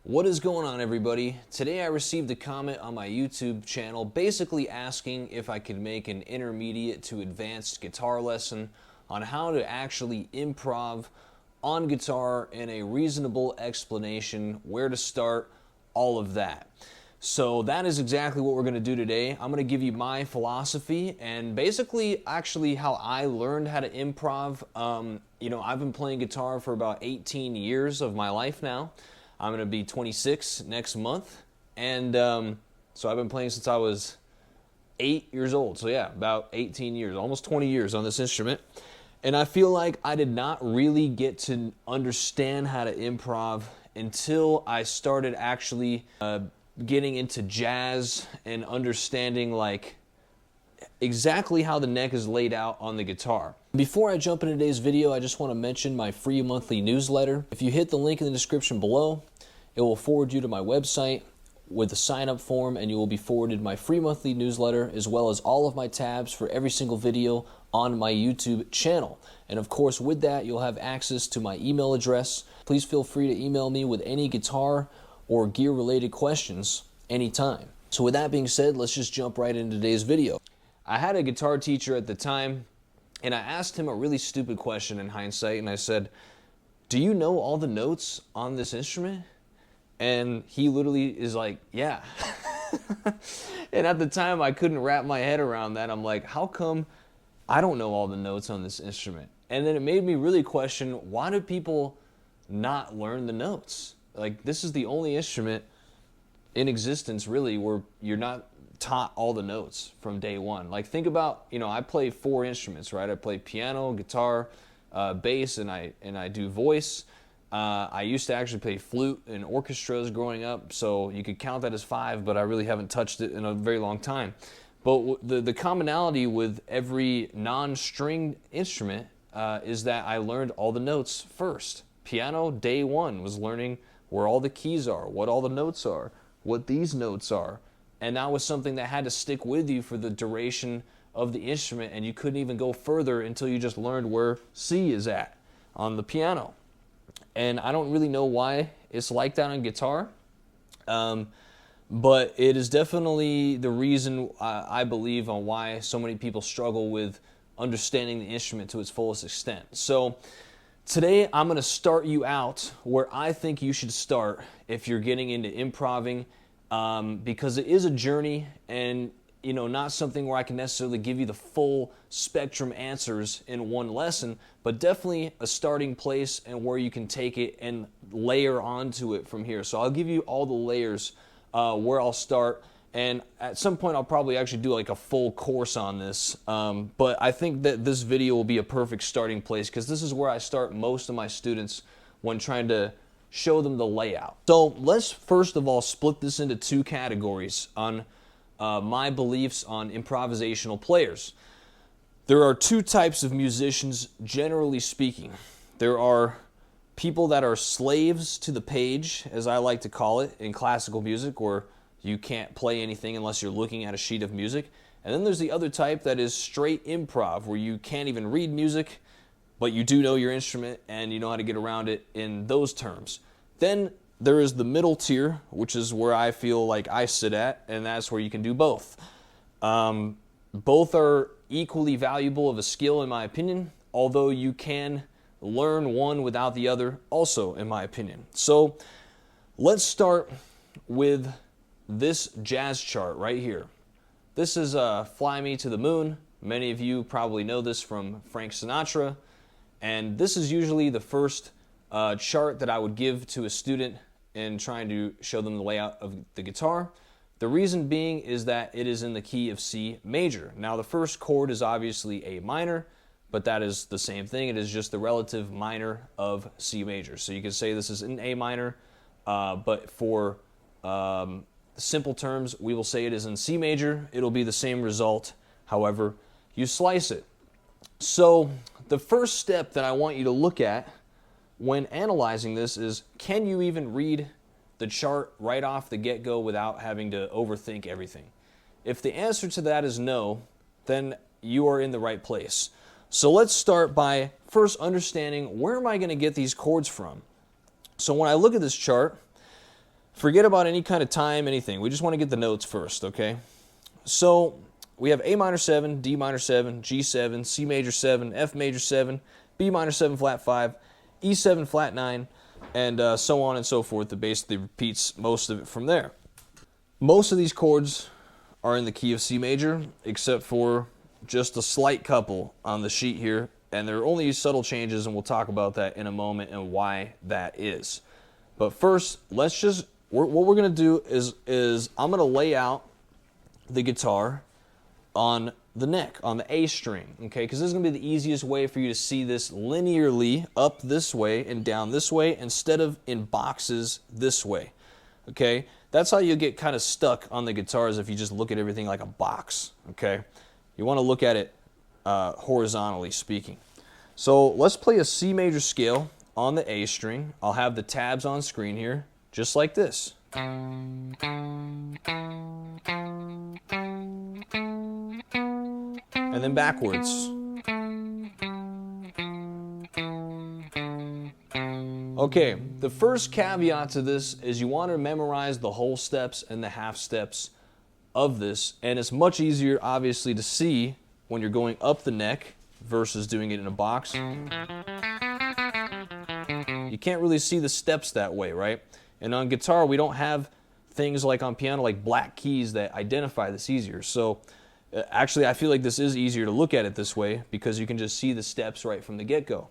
What is going on, everybody? Today I received a comment on my YouTube channel basically asking if I could make an intermediate to advanced guitar lesson on how to actually improv on guitar and a reasonable explanation, where to start, all of that. So that is exactly what we're going to do today. I'm going to give you my philosophy and basically actually how I learned how to improv. I've been playing guitar for about 18 years of my life now. I'm going to be 26 next month, and so I've been playing since I was 8 years old. So yeah, about 18 years, almost 20 years on this instrument. And I feel like I did not really get to understand how to improv until I started actually getting into jazz and understanding like exactly how the neck is laid out on the guitar. Before I jump into today's video, I just want to mention my free monthly newsletter. If you hit the link in the description below, it will forward you to my website with a sign-up form, and you will be forwarded my free monthly newsletter as well as all of my tabs for every single video on my YouTube channel. And of course, with that, you'll have access to my email address. Please feel free to email me with any guitar or gear-related questions anytime. So with that being said, let's just jump right into today's video. I had a guitar teacher at the time, and I asked him a really stupid question in hindsight, and I said, "Do you know all the notes on this instrument?" And he literally is like, "Yeah." And at the time, I couldn't wrap my head around that. I'm like, how come I don't know all the notes on this instrument? And then it made me really question, why do people not learn the notes? Like, this is the only instrument in existence, really, where you're not taught all the notes from day one. Like, think about, I play 4 instruments, right? I play piano, guitar, bass, and I do voice. I used to actually play flute in orchestras growing up, so you could count that as 5, but I really haven't touched it in a very long time. But the commonality with every non-stringed instrument is that I learned all the notes first. Piano, day one, was learning where all the keys are, what all the notes are, what these notes are. And that was something that had to stick with you for the duration of the instrument, and you couldn't even go further until you just learned where C is at on the piano. And I don't really know why it's like that on guitar, but it is definitely the reason I believe on why so many people struggle with understanding the instrument to its fullest extent. So today I'm going to start you out where I think you should start if you're getting into improving, because it is a journey, and not something where I can necessarily give you the full spectrum answers in one lesson, but definitely a starting place and where you can take it and layer onto it from here. So I'll give you all the layers where I'll start, and at some point I'll probably actually do like a full course on this, but I think that this video will be a perfect starting place because this is where I start most of my students when trying to show them the layout. So let's first of all split this into 2 categories on my beliefs on improvisational players. There are 2 types of musicians, generally speaking. There are people that are slaves to the page, as I like to call it, in classical music, where you can't play anything unless you're looking at a sheet of music. And then there's the other type that is straight improv, where you can't even read music, but you do know your instrument and you know how to get around it in those terms. Then there is the middle tier, which is where I feel like I sit at, and that's where you can do both. Both are equally valuable of a skill, in my opinion, although you can learn one without the other also, in my opinion. So let's start with this jazz chart right here. This is Fly Me to the Moon. Many of you probably know this from Frank Sinatra, and this is usually the first chart that I would give to a student in trying to show them the layout of the guitar. The reason being is that it is in the key of C major. Now the first chord is obviously A minor, but that is the same thing. It is just the relative minor of C major. So you could say this is in A minor, but for simple terms, we will say it is in C major. It'll be the same result, however you slice it. So the first step that I want you to look at when analyzing this is, can you even read the chart right off the get-go without having to overthink everything? If the answer to that is no, then you are in the right place. So let's start by first understanding, where am I going to get these chords from? So when I look at this chart, Forget about any kind of time, anything. We just want to get the notes first, okay? So we have A minor 7, D minor 7, G 7, C major 7, F major 7, B minor 7 flat 5, E 7 flat 9, and so on and so forth. That basically repeats most of it from there. Most of these chords are in the key of C major, except for just a slight couple on the sheet here, and there are only subtle changes, and we'll talk about that in a moment and why that is. But first, let's just, what we're going to do is I'm going to lay out the guitar on the neck, on the A string, okay? Because this is going to be the easiest way for you to see this linearly up this way and down this way instead of in boxes this way, okay? That's how you get kind of stuck on the guitars if you just look at everything like a box, okay? You want to look at it horizontally speaking. So let's play a C major scale on the A string. I'll have the tabs on screen here, just like this. And then backwards. Okay, the first caveat to this is you want to memorize the whole steps and the half steps of this, and it's much easier obviously to see when you're going up the neck versus doing it in a box. You can't really see the steps that way, right? And on guitar we don't have things like on piano like black keys that identify this easier. So actually I feel like this is easier to look at it this way because you can just see the steps right from the get-go.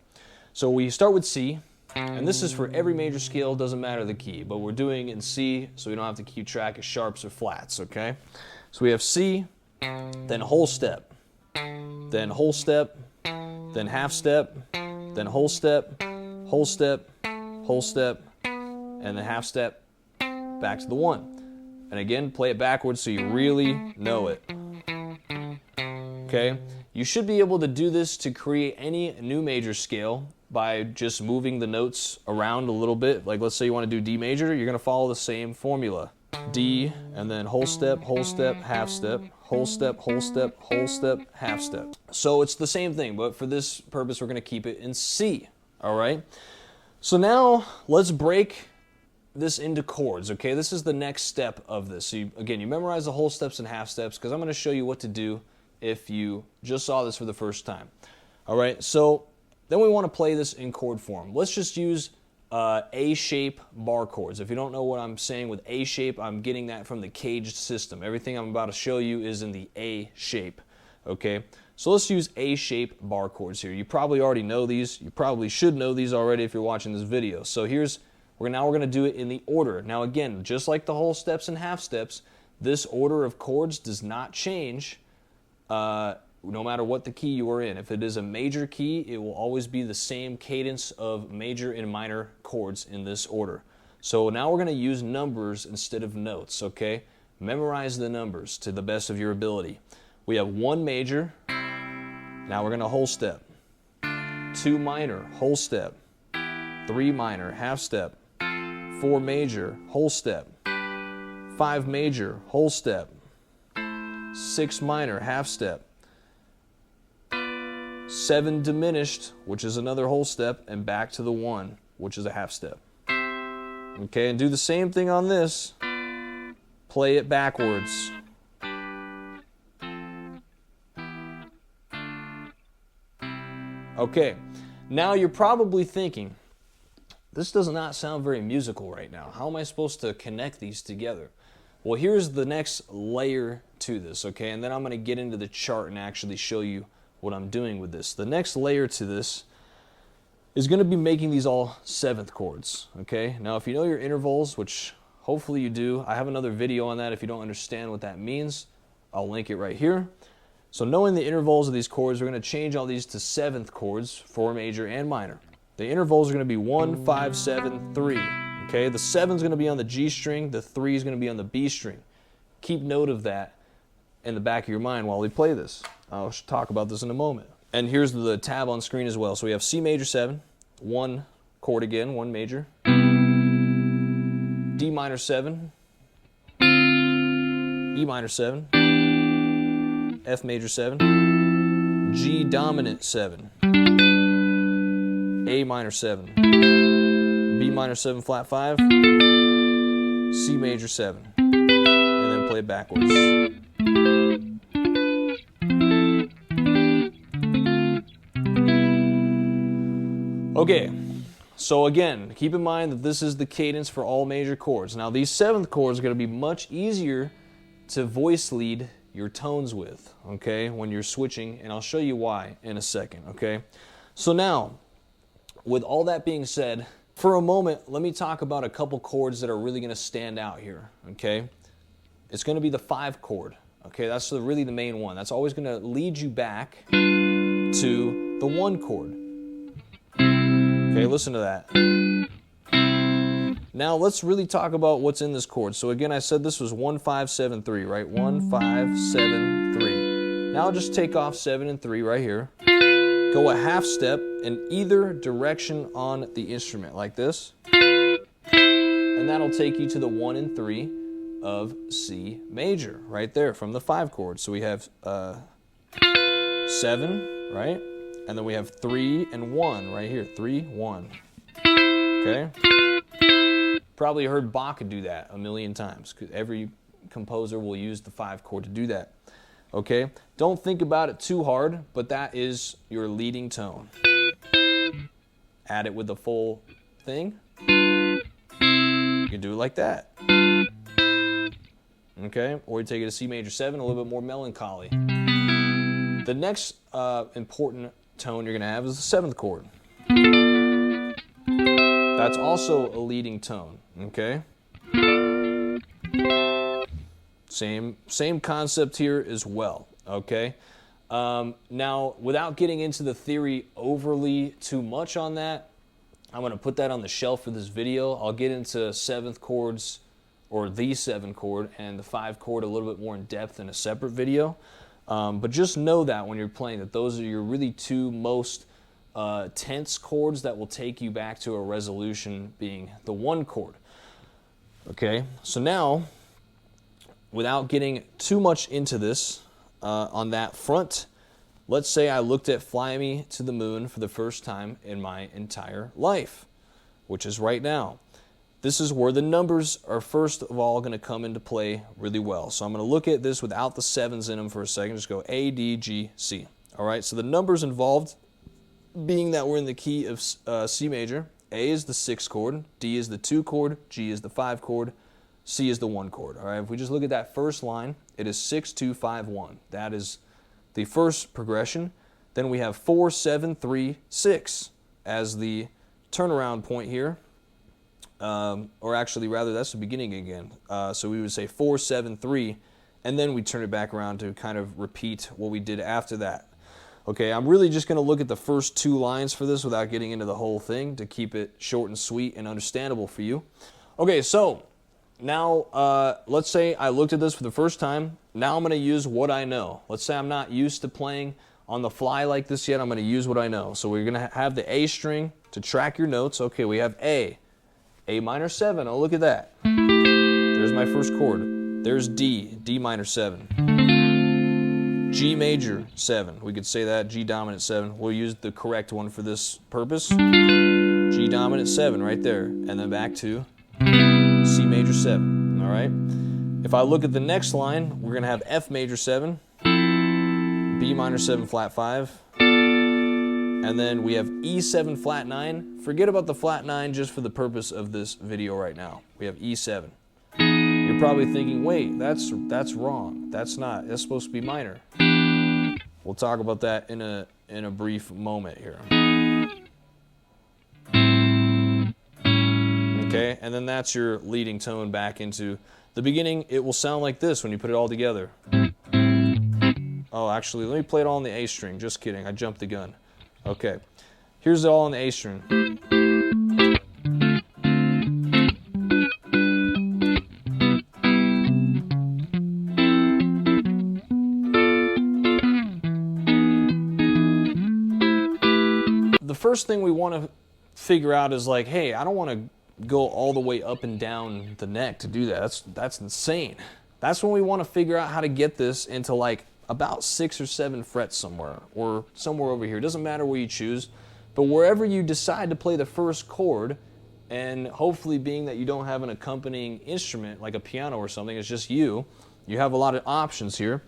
So we start with C, and this is for every major scale, doesn't matter the key, but we're doing in C so we don't have to keep track of sharps or flats, okay? So we have C, then whole step, then whole step, then half step, then whole step, whole step, whole step, and then half step, back to the 1. And again, play it backwards so you really know it. Okay? You should be able to do this to create any new major scale by just moving the notes around a little bit. Like let's say you want to do D major, you're going to follow the same formula. D, and then whole step, half step, whole step, whole step, whole step, half step. So it's the same thing, but for this purpose we're going to keep it in C. All right? So now let's break this into chords, okay? This is the next step of this. So again, you memorize the whole steps and half steps because I'm going to show you what to do if you just saw this for the first time. All right, so then we want to play this in chord form. Let's just use A-shape bar chords. If you don't know what I'm saying with A-shape, I'm getting that from the caged system. Everything I'm about to show you is in the A shape, okay? So let's use A-shape bar chords here. You probably already know these. You probably should know these already if you're watching this video. So now we're going to do it in the order. Now again, just like the whole steps and half steps, this order of chords does not change no matter what the key you are in. If it is a major key, it will always be the same cadence of major and minor chords in this order. So now we're going to use numbers instead of notes, okay? Memorize the numbers to the best of your ability. We have 1 major, now we're going to whole step. 2 minor, whole step. 3 minor, half step. 4 major, whole step. 5 major, whole step. 6 minor, half step. 7 diminished, which is another whole step, and back to the 1, which is a half step. Okay, and do the same thing on this. Play it backwards. Okay, now you're probably thinking, this does not sound very musical right now. How am I supposed to connect these together? Well, here's the next layer to this, okay? And then I'm going to get into the chart and actually show you what I'm doing with this. The next layer to this is going to be making these all 7th chords, okay? Now, if you know your intervals, which hopefully you do, I have another video on that. If you don't understand what that means, I'll link it right here. So knowing the intervals of these chords, we're going to change all these to 7th chords for major and minor. The intervals are going to be 1, 5, 7, 3. Okay, the 7 is going to be on the G string, the 3 is going to be on the B string. Keep note of that in the back of your mind while we play this. I'll talk about this in a moment. And here's the tab on screen as well. So we have C major 7, 1 chord again, 1 major. D minor 7, E minor 7, F major 7, G dominant 7, A minor 7, B minor 7 flat 5, C major 7, and then play it backwards. Okay, so again, keep in mind that this is the cadence for all major chords. Now these 7th chords are going to be much easier to voice lead your tones with, okay, when you're switching, and I'll show you why in a second, okay? So now, with all that being said, for a moment, let me talk about a couple chords that are really going to stand out here, okay? It's going to be the 5 chord, okay? That's really the main one. That's always going to lead you back to the 1 chord. Okay, listen to that. Now let's really talk about what's in this chord. So again, I said this was 1, 5, 7, 3, right? 1, 5, 7, 3. Now just take off 7 and 3 right here. Go a half step in either direction on the instrument, like this. And that'll take you to the 1 and 3 of C major, right there, from the 5 chord. So we have 7, right? And then we have 3 and 1 right here. 3, 1. Okay? Probably heard Bach do that a million times, because every composer will use the 5 chord to do that. Okay? Don't think about it too hard, but that is your leading tone. Add it with the full thing. You can do it like that. Okay? Or you take it to C major 7, a little bit more melancholy. The next important tone you're going to have is the 7th chord. That's also a leading tone, okay? Same concept here as well, okay? Now, without getting into the theory overly too much on that, I'm going to put that on the shelf for this video. I'll get into 7th chords, or the 7 chord, and the 5 chord a little bit more in depth in a separate video. But just know that when you're playing, that those are your really 2 most tense chords that will take you back to a resolution, being the 1 chord. Okay, so now, without getting too much into this on that front, let's say I looked at Fly Me to the Moon for the first time in my entire life, which is right now. This is where the numbers are first of all going to come into play really well. So I'm going to look at this without the 7s in them for a second. Just go A, D, G, C. All right, so the numbers involved, being that we're in the key of C major, A is the 6 chord, D is the 2 chord, G is the 5 chord, C is the 1 chord. All right, if we just look at that first line, it is 6, 2, 5, 1. That is the first progression. Then we have 4, 7, 3, 6 as the turnaround point here. Or actually, rather, that's the beginning again. So we would say 4, 7, 3, and then we turn it back around to kind of repeat what we did after that. Okay, I'm really just going to look at the first 2 lines for this without getting into the whole thing to keep it short and sweet and understandable for you. Okay, so now let's say I looked at this for the first time. Now I'm going to use what I know. Let's say I'm not used to playing on the fly like this yet. I'm going to use what I know. So we're going to have the A string to track your notes. Okay, we have A minor 7. Oh, look at that. There's my first chord. There's D minor 7. G major 7. We could say that, G dominant 7. We'll use the correct one for this purpose. G dominant 7 right there. And then back to C major 7. All right? If I look at the next line, we're going to have F major 7, B minor 7 flat 5, and then we have E7 flat 9. Forget about the flat 9 just for the purpose of this video right now. We have E7. You're probably thinking, wait, that's wrong. That's supposed to be minor. We'll talk about that in a brief moment here. Okay, and then that's your leading tone back into the beginning. It will sound like this when you put it all together. Oh, actually, let me play it all on the A string. Just kidding, I jumped the gun. Okay, here's it all on the A string. The first thing we want to figure out is like, hey, I don't want to go all the way up and down the neck to do that. That's insane. That's when we want to figure out how to get this into like about 6 or 7 frets somewhere, or somewhere over here. It doesn't matter where you choose, but wherever you decide to play the first chord, and hopefully, being that you don't have an accompanying instrument like a piano or something, it's just you have a lot of options here.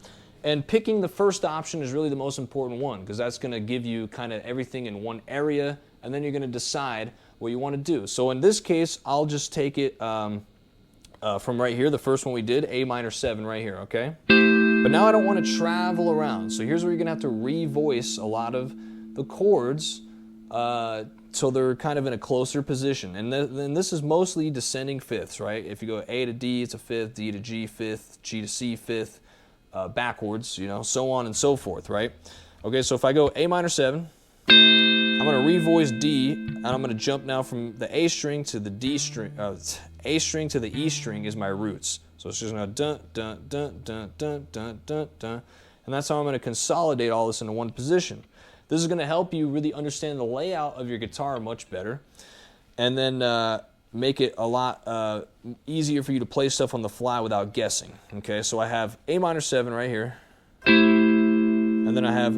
And picking the first option is really the most important one, because that's going to give you kind of everything in one area, and then you're going to decide what you want to do. So in this case, I'll just take it from right here, the first one we did, A minor 7 right here, okay? But now I don't want to travel around, so here's where you're going to have to revoice a lot of the chords so they're kind of in a closer position. And then this is mostly descending fifths, right? If you go A to D, it's a fifth, D to G, fifth, G to C, fifth, backwards, you know, so on and so forth, right? Okay, so if I go A minor 7, I'm going to revoice D, and I'm going to jump now from the A string to the D string, A string to the E string is my roots. So it's just going to dun, dun, dun, dun, dun, dun, dun, dun, and that's how I'm going to consolidate all this into one position. This is going to help you really understand the layout of your guitar much better, and then make it a lot easier for you to play stuff on the fly without guessing. Okay, so I have A minor 7 right here, and then I have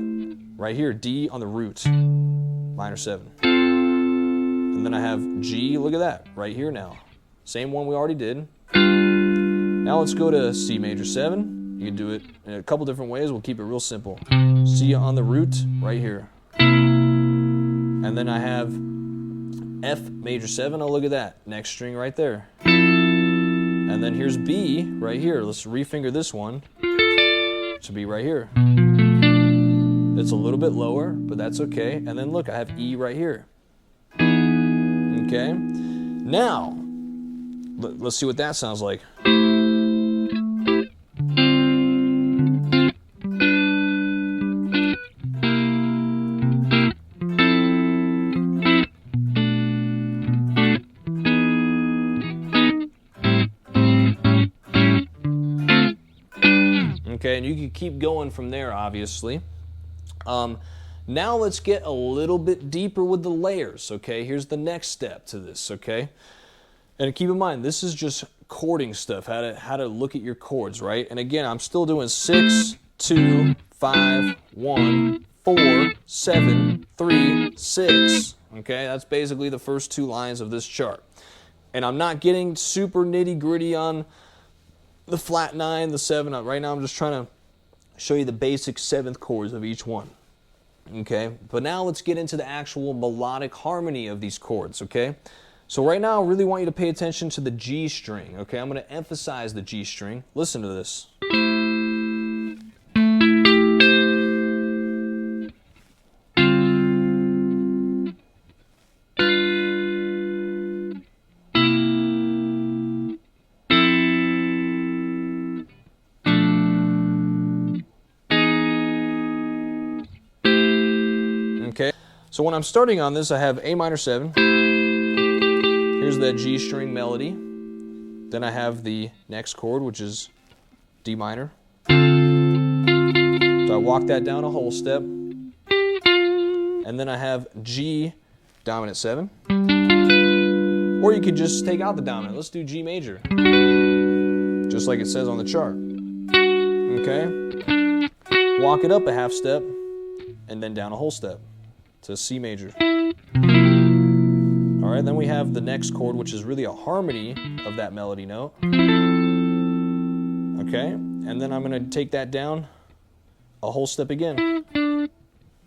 right here D on the root, minor 7, and then I have G, look at that, right here now. Same one we already did. Now let's go to C major 7. You can do it in a couple different ways. We'll keep it real simple. C on the root right here. And then I have F major 7. Oh, look at that. Next string right there. And then here's B right here. Let's refinger this one to be right here. It's a little bit lower, but that's okay. And then look, I have E right here. Okay. Now, let's see what that sounds like. Okay, and you can keep going from there, obviously. Now let's get a little bit deeper with the layers, okay? Here's the next step to this, okay? And keep in mind, this is just chording stuff, how to look at your chords, right? And again, I'm still doing 6, 2, 5, 1, 4, 7, 3, 6. Okay, that's basically the first 2 lines of this chart. And I'm not getting super nitty-gritty on the flat 9, the 7. Right now I'm just trying to show you the basic 7th chords of each one. Okay, but now let's get into the actual melodic harmony of these chords, okay? So right now I really want you to pay attention to the G string, okay? I'm going to emphasize the G string. Listen to this. Okay, so when I'm starting on this, I have A minor 7. Here's that G string melody. Then I have the next chord, which is D minor. So I walk that down a whole step. And then I have G dominant 7. Or you could just take out the dominant. Let's do G major, just like it says on the chart. Okay? Walk it up a half step, and then down a whole step to C major. All right, then we have the next chord, which is really a harmony of that melody note. Okay, and then I'm going to take that down a whole step again.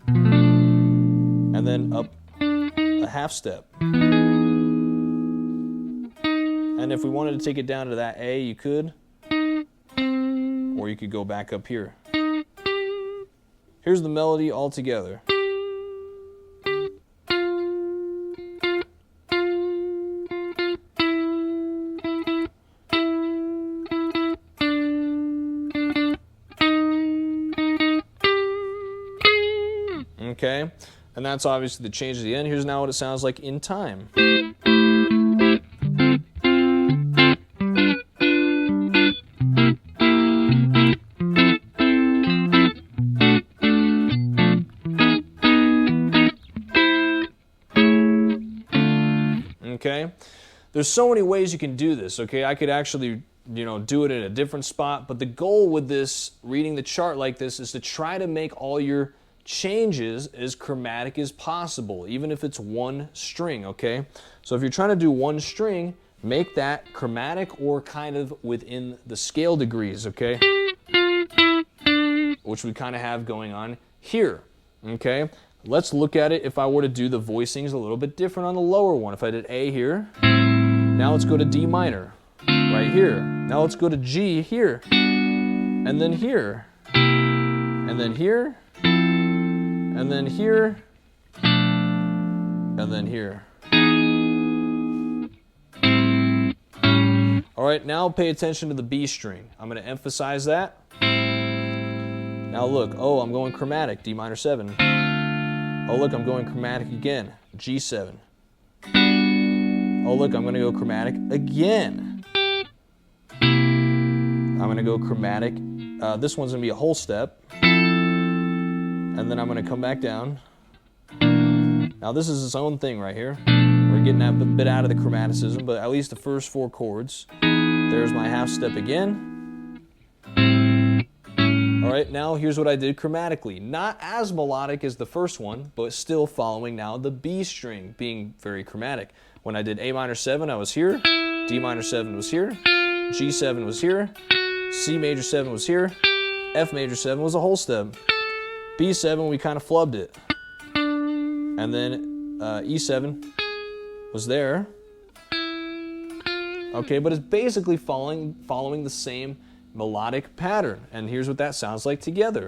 And then up a half step. And if we wanted to take it down to that A, you could. Or you could go back up here. Here's the melody all together. Okay, and that's obviously the change at the end. Here's now what it sounds like in time. Okay, there's so many ways you can do this. Okay, I could actually, do it in a different spot, but the goal with this, reading the chart like this, is to try to make all your changes as chromatic as possible, even if it's one string, okay? So if you're trying to do one string, make that chromatic or kind of within the scale degrees, okay? Which we kind of have going on here, okay? Let's look at it if I were to do the voicings a little bit different on the lower one. If I did A here, now let's go to D minor, right here. Now let's go to G here, and then here, and then here, and then here, and then here. All right, now pay attention to the B string. I'm going to emphasize that. Now look, oh, I'm going chromatic, D minor 7. Oh, look, I'm going chromatic again, G7. Oh, look, I'm going to go chromatic again. I'm going to go chromatic. This one's going to be a whole step. And then I'm going to come back down. Now, this is its own thing right here. We're getting a bit out of the chromaticism, but at least the first 4 chords. There's my half step again. All right, now here's what I did chromatically. Not as melodic as the first one, but still following now the B string, being very chromatic. When I did A minor 7, I was here. D minor 7 was here. G7 was here. C major 7 was here. F major 7 was a whole step. B7, we kind of flubbed it. And then E7 was there. Okay, but it's basically following the same melodic pattern. And here's what that sounds like together.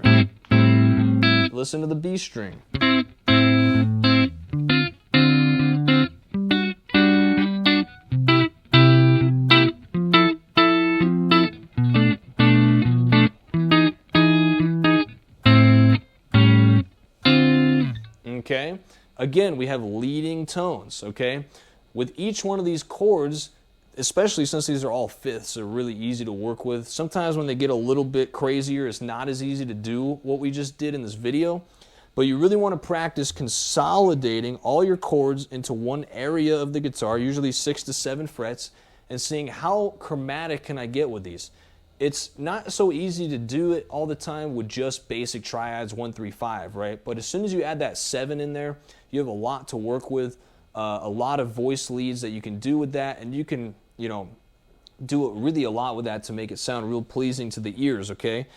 Listen to the B string. Okay, again, we have leading tones, okay? With each one of these chords, especially since these are all fifths, they're really easy to work with. Sometimes when they get a little bit crazier, it's not as easy to do what we just did in this video. But you really want to practice consolidating all your chords into one area of the guitar, usually 6 to 7 frets, and seeing how chromatic can I get with these. It's not so easy to do it all the time with just basic triads 1, 3, 5, right? But as soon as you add that 7 in there, you have a lot to work with, a lot of voice leads that you can do with that, and you can, you know, do really a lot with that to make it sound real pleasing to the ears, okay?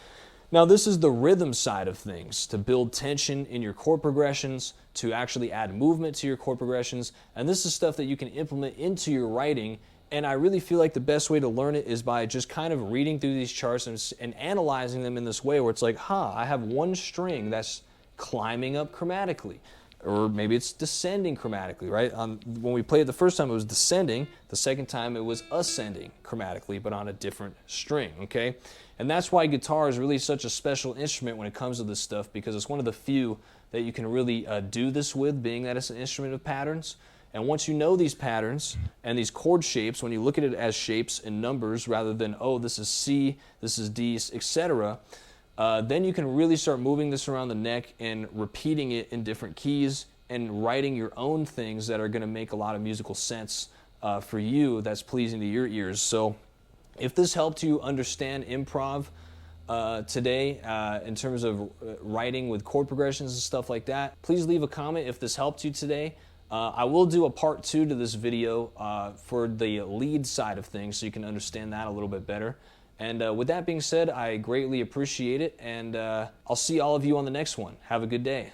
Now this is the rhythm side of things, to build tension in your chord progressions, to actually add movement to your chord progressions, and this is stuff that you can implement into your writing. And I really feel like the best way to learn it is by just kind of reading through these charts and analyzing them in this way where it's like, I have one string that's climbing up chromatically. Or maybe it's descending chromatically, right? When we played it the first time, it was descending. The second time, it was ascending chromatically, but on a different string, okay? And that's why guitar is really such a special instrument when it comes to this stuff, because it's one of the few that you can really do this with, being that it's an instrument of patterns. And once you know these patterns and these chord shapes, when you look at it as shapes and numbers rather than, oh, this is C, this is D, etc., then you can really start moving this around the neck and repeating it in different keys and writing your own things that are going to make a lot of musical sense for you that's pleasing to your ears. So if this helped you understand improv today in terms of writing with chord progressions and stuff like that, please leave a comment if this helped you today. I will do a part 2 to this video for the lead side of things so you can understand that a little bit better. And with that being said, I greatly appreciate it, and I'll see all of you on the next one. Have a good day.